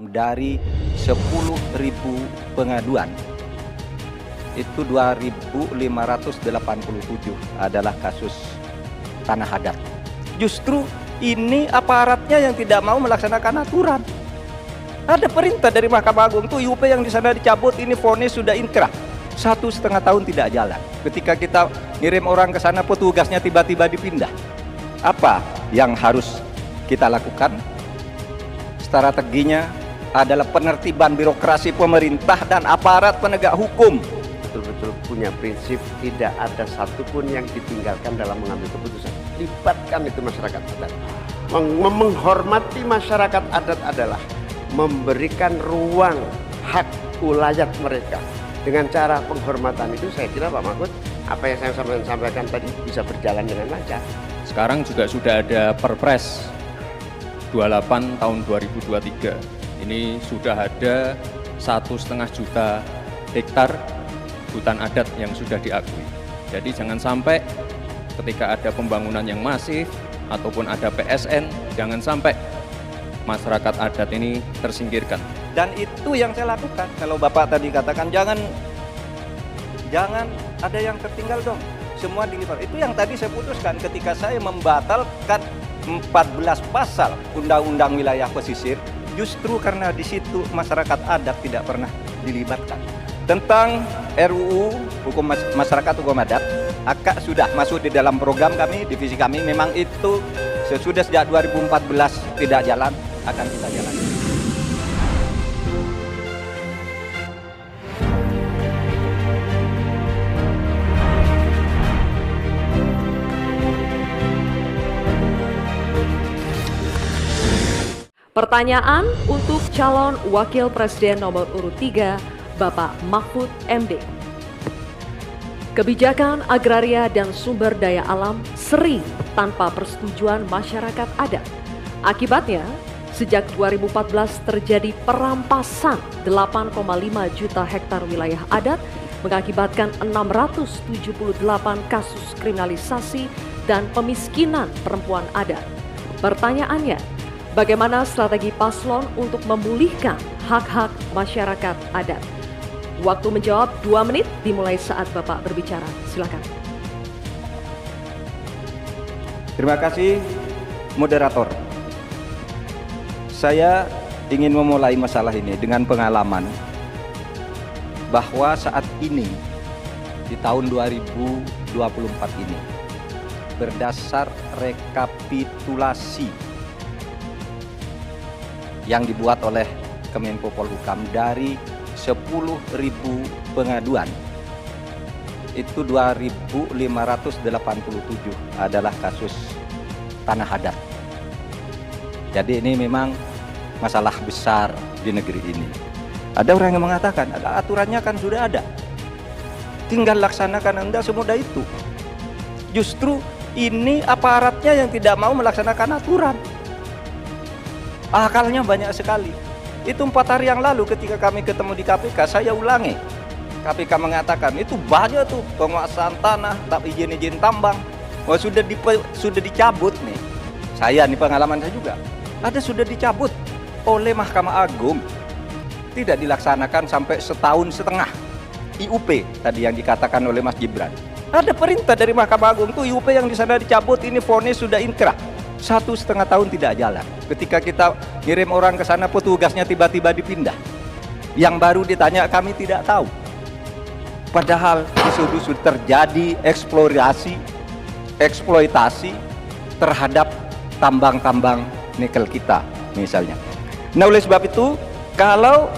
Dari 10.000 pengaduan, itu 2.587 adalah kasus tanah adat. Justru ini aparatnya yang tidak mau melaksanakan aturan. Ada perintah dari Mahkamah Agung tuh IUP yang di sana dicabut, ini vonis sudah inkrah. 1,5 tahun tidak jalan. Ketika kita ngirim orang ke sana, petugasnya tiba-tiba dipindah. Apa yang harus kita lakukan? Strateginya adalah penertiban birokrasi pemerintah dan aparat penegak hukum. Betul-betul punya prinsip tidak ada satupun yang ditinggalkan dalam mengambil keputusan. Libatkan itu masyarakat adat. Menghormati masyarakat adat adalah memberikan ruang hak ulayat mereka. Dengan cara penghormatan itu saya kira Pak Mahfud, apa yang saya sampaikan tadi bisa berjalan dengan lancar. Sekarang juga sudah ada Perpres 28 tahun 2023. Ini sudah ada 1,5 juta hektar hutan adat yang sudah diakui. Jadi jangan sampai ketika ada pembangunan yang masif ataupun ada PSN, jangan sampai masyarakat adat ini tersingkirkan. Dan itu yang saya lakukan. Kalau Bapak tadi katakan jangan ada yang tertinggal dong, semua dilipat. Itu yang tadi saya putuskan ketika saya membatalkan 14 pasal Undang-Undang Wilayah Pesisir. Justru karena di situ masyarakat adat tidak pernah dilibatkan. Tentang RUU Hukum Masyarakat Hukum Adat, AKA sudah masuk di dalam program kami, divisi kami. Memang itu sesudah sejak 2014 tidak jalan, akan kita jalan. Pertanyaan untuk calon Wakil Presiden nomor urut 3, Bapak Mahfud MD. Kebijakan agraria dan sumber daya alam sering tanpa persetujuan masyarakat adat. Akibatnya, sejak 2014 terjadi perampasan 8,5 juta hektar wilayah adat, mengakibatkan 678 kasus kriminalisasi dan pemiskinan perempuan adat. Pertanyaannya, bagaimana strategi paslon untuk memulihkan hak-hak masyarakat adat? Waktu menjawab 2 menit dimulai saat Bapak berbicara. Silakan. Terima kasih, moderator. Saya ingin memulai masalah ini dengan pengalaman bahwa saat ini di tahun 2024 ini, berdasar rekapitulasi yang dibuat oleh Kemenko Polhukam, dari 10.000 pengaduan, itu 2.587 adalah kasus tanah adat. Jadi ini memang masalah besar di negeri ini. Ada orang yang mengatakan, ada aturannya kan sudah ada, tinggal laksanakan. Anda semudah itu. Justru ini aparatnya yang tidak mau melaksanakan aturan. Akalnya banyak sekali. Itu 4 hari yang lalu ketika kami ketemu di KPK, saya ulangi. KPK mengatakan itu banyak tuh penguasaan tanah, tak izin tambang. Wah, sudah dicabut nih. Saya nih, pengalaman saya juga. Ada sudah dicabut oleh Mahkamah Agung. Tidak dilaksanakan sampai 1,5 tahun. IUP tadi yang dikatakan oleh Mas Gibran. Ada perintah dari Mahkamah Agung tuh IUP yang di sana dicabut, ini vonis sudah inkrah. 1,5 tahun tidak jalan. Ketika kita ngirim orang ke sana, petugasnya tiba-tiba dipindah. Yang baru ditanya, kami tidak tahu. Padahal di situ sudah terjadi eksploitasi terhadap tambang-tambang nikel kita misalnya. Nah, oleh sebab itu, kalau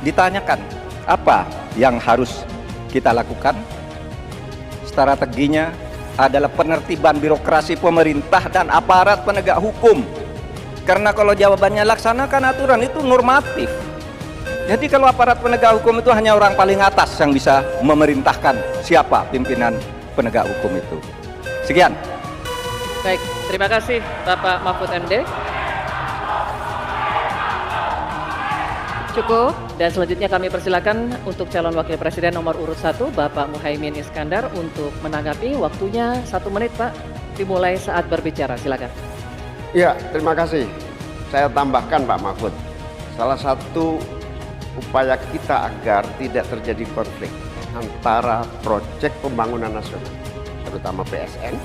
ditanyakan apa yang harus kita lakukan, strateginya adalah penertiban birokrasi pemerintah dan aparat penegak hukum. Karena kalau jawabannya laksanakan aturan, itu normatif. Jadi kalau aparat penegak hukum itu hanya orang paling atas yang bisa memerintahkan siapa pimpinan penegak hukum itu. Sekian. Baik, terima kasih Bapak Mahfud MD. Cukup. Dan selanjutnya kami persilakan untuk calon Wakil Presiden nomor urut 1, Bapak Muhaimin Iskandar, untuk menanggapi. Waktunya 1 menit, Pak. Dimulai saat berbicara, silakan. Ya, terima kasih. saya tambahkan Pak Mahfud, salah satu upaya kita agar tidak terjadi konflik antara proyek pembangunan nasional, terutama PSN,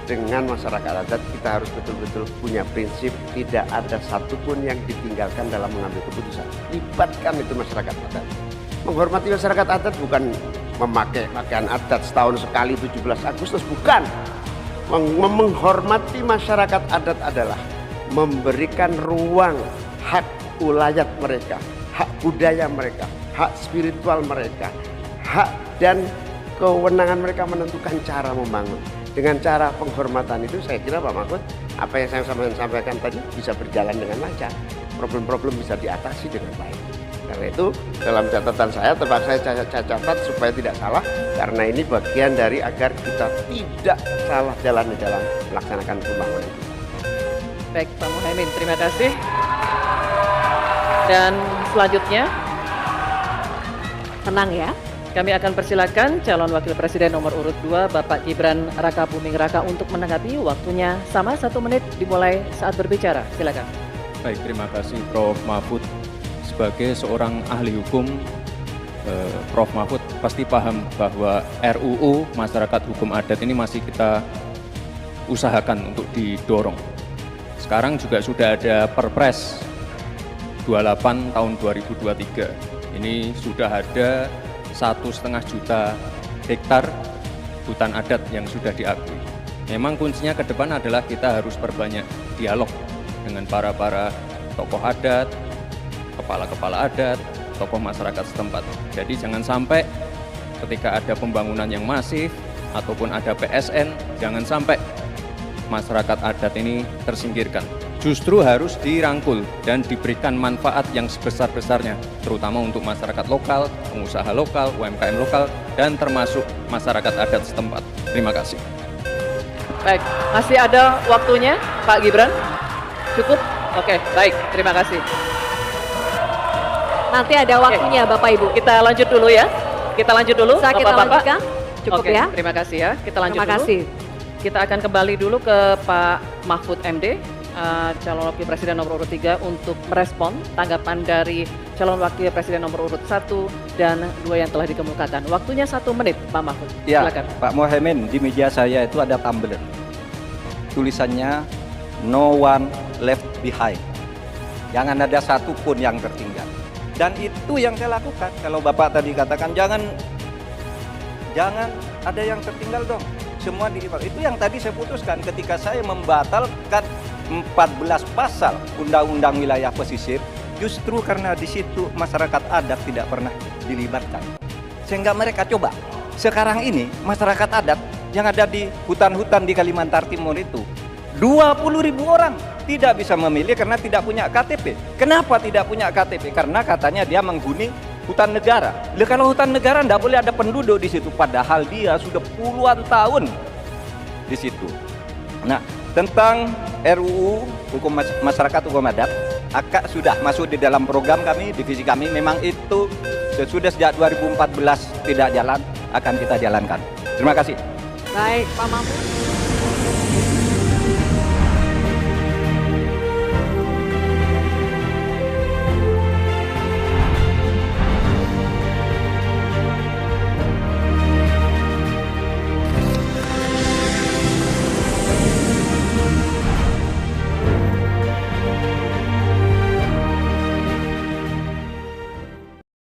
dengan masyarakat adat, kita harus betul-betul punya prinsip tidak ada satupun yang ditinggalkan dalam mengambil keputusan. Libatkan itu masyarakat adat. Menghormati masyarakat adat bukan memakai pakaian adat setahun sekali 17 Agustus, bukan. Menghormati masyarakat adat adalah memberikan ruang hak ulayat mereka, hak budaya mereka, hak spiritual mereka, hak dan kewenangan mereka menentukan cara membangun. Dengan cara penghormatan itu saya kira Pak Mahfud, apa yang saya sampaikan tadi bisa berjalan dengan lancar. Problem-problem bisa diatasi dengan baik. Karena itu dalam catatan saya terpaksa saya catat supaya tidak salah, karena ini bagian dari agar kita tidak salah jalan di dalam melaksanakan pembangunan kita. Baik, Pak Muhaimin, terima kasih. Dan selanjutnya Tenang ya. kami akan persilakan calon wakil presiden nomor urut 2 Bapak Gibran Rakabuming Raka untuk menanggapi. Waktunya sama 1 menit dimulai saat berbicara. Silakan. Baik, terima kasih Prof. Mahfud. Sebagai seorang ahli hukum, Prof. Mahfud pasti paham bahwa RUU Masyarakat Hukum Adat ini masih kita usahakan untuk didorong. Sekarang juga sudah ada Perpres 28 tahun 2023. Ini sudah ada 1,5 juta hektar hutan adat yang sudah diakui. Memang kuncinya ke depan adalah kita harus perbanyak dialog dengan para tokoh adat, kepala-kepala adat, tokoh masyarakat setempat. Jadi jangan sampai ketika ada pembangunan yang masif ataupun ada PSN, jangan sampai masyarakat adat ini tersingkirkan. Justru harus dirangkul dan diberikan manfaat yang sebesar-besarnya, terutama untuk masyarakat lokal, pengusaha lokal, UMKM lokal, dan termasuk masyarakat adat setempat. Terima kasih. Baik, masih ada waktunya Pak Gibran? Cukup? Oke, baik, terima kasih. Nanti ada waktunya Bapak Ibu. Kita lanjut dulu ya. Kita lanjut dulu, Bisa kita Bapak-Bapak. lanjutkan? Cukup Oke, ya. terima kasih ya. Kita lanjut Terima dulu. kasih. Kita akan kembali dulu ke Pak Mahfud MD, calon wakil presiden nomor urut 3 untuk merespon tanggapan dari calon wakil presiden nomor urut 1 dan 2 yang telah dikemukakan. Waktunya 1 menit Pak Mahfud. Ya, Silakan. Pak Muhaimin, di meja saya itu ada tumbler. Tulisannya no one left behind. Jangan ada satupun yang tertinggal. Dan itu yang saya lakukan. Kalau Bapak tadi katakan jangan ada yang tertinggal dong. Semua dilibat. Itu yang tadi saya putuskan ketika saya membatalkan 14 pasal Undang-Undang Wilayah Pesisir, justru karena di situ masyarakat adat tidak pernah dilibatkan. Sehingga mereka coba. Sekarang ini masyarakat adat yang ada di hutan-hutan di Kalimantan Timur itu 20.000 orang tidak bisa memilih karena tidak punya KTP. Kenapa tidak punya KTP? Karena katanya dia menghuni hutan negara. Lah kalau hutan negara tidak boleh ada penduduk di situ, padahal dia sudah puluhan tahun di situ. Nah, tentang RUU Hukum Masyarakat Hukum Adat, sudah masuk di dalam program kami, divisi kami. Memang itu sudah sejak 2014 tidak jalan, akan kita jalankan. Terima kasih. Baik, Pak Mahfud.